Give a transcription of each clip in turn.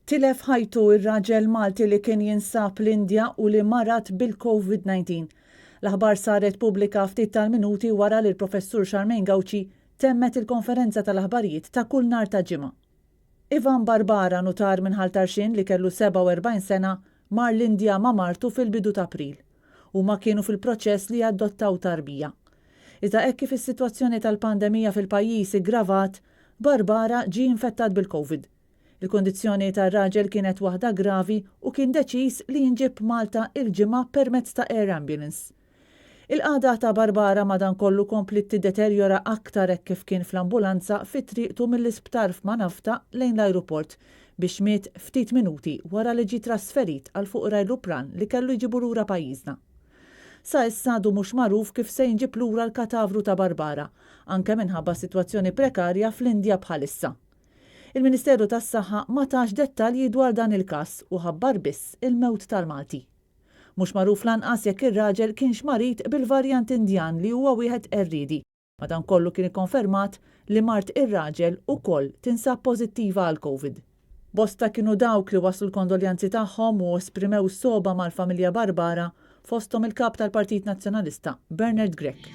Tilef ħajtu ir-raġel Malti li kien jinsab l-Indja u li marat bil-COVID-19. L-aħbar saret pubblika ftit tal-minuti wara li l-professur Charmaine Gawci temmet il-konferenza tal-aħbarijiet ta' kull nhar ta' ġimgħa. Ivan Barbara nutar minn Ħaltarxin li kellu 47 sena mar l-Indja ma' martu fil-bidu ta' April u ma kienu fil-proċess li adottaw tarbija. Iżda hekk kif is-sitwazzjoni tal-pandemija fil-pajjiż iggravat, Barbara ġie infettat bil-COVID. Il-kondizzjoni tar-raġel kienet waħda gravi u kien deċiż li jinġib Malta il-ġimgħa permezz ta' air ambulance. Il-qagħda ta' Barbara madankollu komplit tiddeterjora aktar hekk kif kien fl-ambulanza fit-triqtu mill-isptar f'Manafta lejn l-ajruport biex miet ftit minuti wara li ġie trasferit għal fuq ajruplan li kellu jġibu lura pajjiżna. Sa issa għadu mhux magħruf kif se jinġib lura l-katavru ta' Barbara, anke minħabba sitwazzjoni prekarja fl-Indja bħalissa. Il-Ministeru tas-Saħħa ma tax dettalji dwar dan il-każ u ħabbar biss il-mewt tal-Malti. Mhux magħruf lanqas jekk ir-raġel kienx marit bil-varjant Indjan li huwa wieħed erridi. Madankollu kien ikkonfermat li mart ir-raġel ukoll tinsab pożittiva għal COVID. Bosta kienu dawk li waslu l-kondoljanzi tagħhom u esprimew soba mal-familja Barbara fosthom il-kap tal-Partit Nazzjonalista Bernard Grech.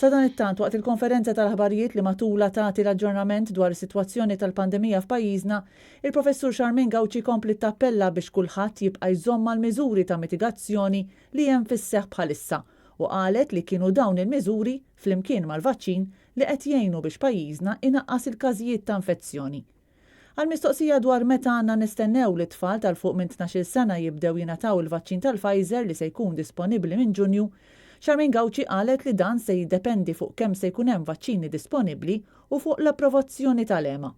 Sa dan it-tant waqt il-konferenza tal-aħbarijiet li matula tagħti l-aġġornament dwar is-sitwazzjoni tal-pandemija f'pajjiżna, il-professur Charmaine Gawci kompli tappella biex kulħadd jibqa' jżomm mal-miżuri ta' mitigazzjoni li hemm fis-seħħ bħalissa u qalet li kienu dawn il-miżuri flimkien mal-vaċċin li qed jgħinu biex pajjiżna inaqqas il-każijiet ta' infezzjoni. Għal-mistoqsija dwar meta għandna nistennew li tfal tal-fuq minn 12 sena jibdew jingħataw il-vaċċin tal-Pfizer li se jkun disponibbli minn Ġunju, Charmaine Gawci qalet li dan se jiddependi fuq kemm se jkun hemm vaċċini disponibbli u fuq l-approvazzjoni tal-EMA.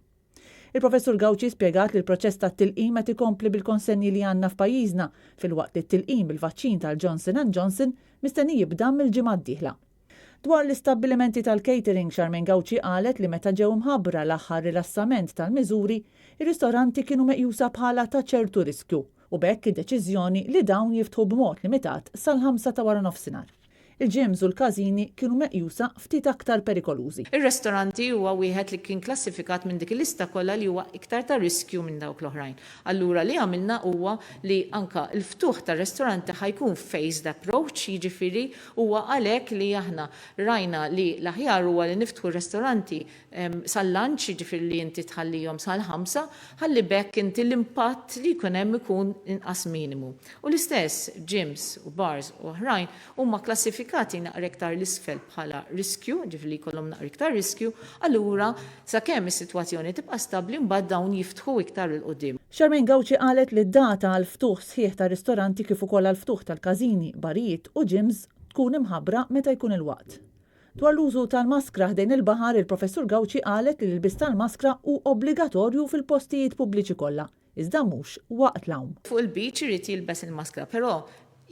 Il-professur Gawci spjegat li l-proċess tat-tilqim qed ikompli bil-konsenni li għandna f'pajjiżna filwaqt li t-tilqim bil-vaċċin tal-Johnson & Johnson mistenni jibda mill-ġimgħa d-dieħla. Dwar l-istabbilimenti tal-catering, Charmaine Gawci qalet li meta ġew mħabbra l-aħħar rilassament tal-miżuri, ir-ristoranti kienu meqjusa bħala ta' ċertu riskju u bekk id-deċiżjoni li dawn jiftħu b'mod limitat sal-5 ta' wara nofsinhar. Il-gyms u l-każini kienu meqjusa ftit aktar perikolużi. Ir-restoranti huwa wieħed li kien klassifikat minn dik il-lista kollha li huwa iktar ta' riskju minn dawk l-oħrajn. Allura li għamilna huwa li anka l-ftuħ tar-restoranti ħajkun phased approach, jiġifieri huwa għalhekk li aħna rajna li l-aħjar huwa li niftħu r-restoranti sal-lunch, jiġifieri li inti tħallihom sal-5, ħalli bekk inti l-impatt li jkun hemm ikun inqas minimu. U l-istess gyms u bars u oħrajn huma klassifikati naqra iktar l-isfel bħala riskju, ġifli kollhom naqra iktar riskju, allura sakemm is-sitwazzjoni tibqa' stabbli mbagħad dawn jiftħu iktar il qudiem. Charmaine Gawci qalet li d-data għal ftuħ sħiħ ta' ristoranti kif ukoll għal ftuħ tal-każini, barijiet u gyms tkun imħabbra meta jkun il-waqt. Dwar l-użu tal-maskra ħdejn il-baħar, il-professur Gawci qalet li l-ilbis tal-maskra hu obbligatorju fil-postijiet pubbliċi kollha, iżda mhux waqt l-hawn. Fuq il-beach irid jilbes il-maskra, però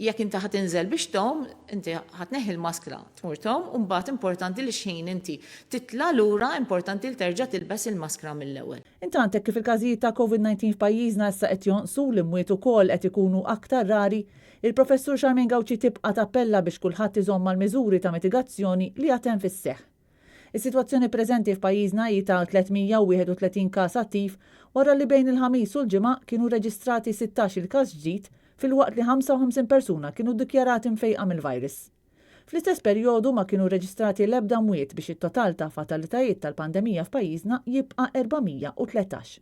jekk inti ħadd inżel biex tom, inti ħadd neħi l-maskra tmur tom, u mbagħad importanti li xejn inti titla' lura, importanti li terġa' tilbes il-maskra mill-ewwel. Intant hekk kif il-każijiet ta' COVID-19 f'pajjiżna issa qed jonqsu l-imwiet ukoll qed ikunu aktar rari, il-professur Charmaine Gawci tibqa' tappella biex kulħadd iżomm mal-miżuri ta' mitigazzjoni li għad hemm fis-seħħ. Is-sitwazzjoni preżenti f'pajjiżna hi ta' 331 każ attiv wara li bejn il-ħamis u l-ġimgħa kienu reġistrati 16 il-każ ġdid fil-waqt li 55 persuna kienu ddikjarati mfejqa mill-virus. Fl-istess perjodu ma kienu reġistrati l-ebda mwiet biex it-total ta' fatalitajiet tal-pandemija f'pajjiżna jibqa' 413.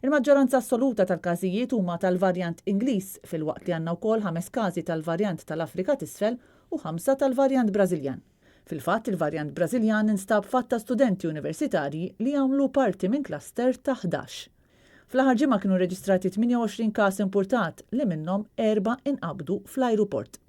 Il-maġġoranza assoluta tal-każijiet huma tal-varjant Ingliż fil-waqt li għandna wkoll 5 każi tal-varjant tal-Afrika t'isfel u 5 tal-varjant Brażiljan. Fil-fatt il-varjant Brażiljan instab fatt ta' studenti universitarji li għamlu parti minn klaster ta' 11. Fl-aħħar ġimgħa kienu reġistrati 28 każ importat li minnhom 4 inqabdu fl-ajruport.